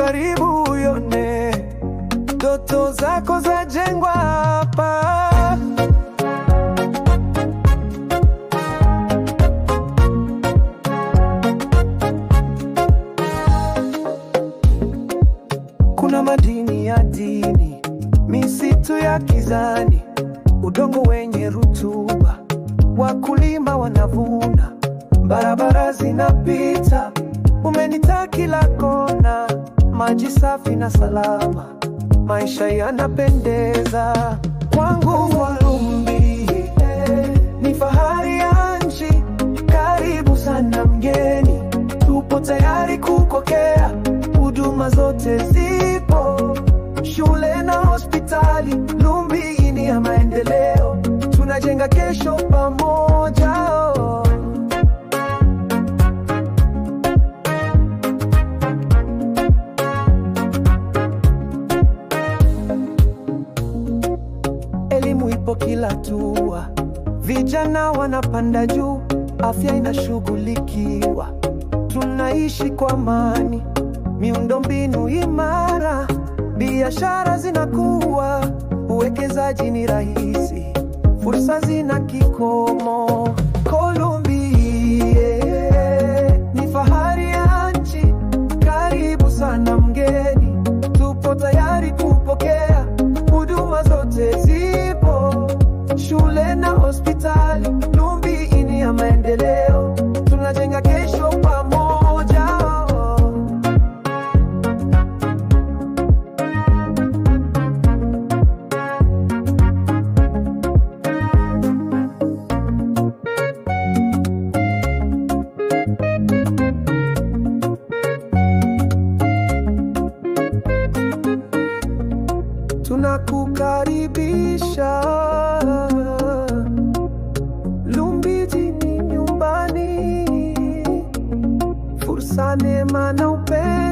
karibu uione, ndoto zako zajengwa hapa. Kuna madini ya dini, misitu ya kizani, udongo wenye rutuba, wakulima wanavuna, barabara zinapita, umenita kila kona, maji safi na salama, maisha yanapendeza. Kwangu Walumbi ni fahari ya nchi, karibu sana mgeni, tupo tayari kukokea, huduma zote zipo, shule na hospitali. Lumbi ni ya maendeleo, tunajenga kesho pamoja. Elimu ipo kila hatua, vijana wanapanda juu, afya inashughulikiwa, tunaishi kwa amani, miundombinu imara, biashara zinakuwa, uwekezaji ni rahisi, fursa zina kikomo. Kolumbi ni fahari ya nchi, karibu sana mgeni, tupo tayari kupokea, huduma zote zipo, shule na hospitali. Lumbi ni ya maendeleo, tunajenga kesho pamoja. Tunakukaribisha, Lumbi ni nyumbani, fursa, neema na upendo.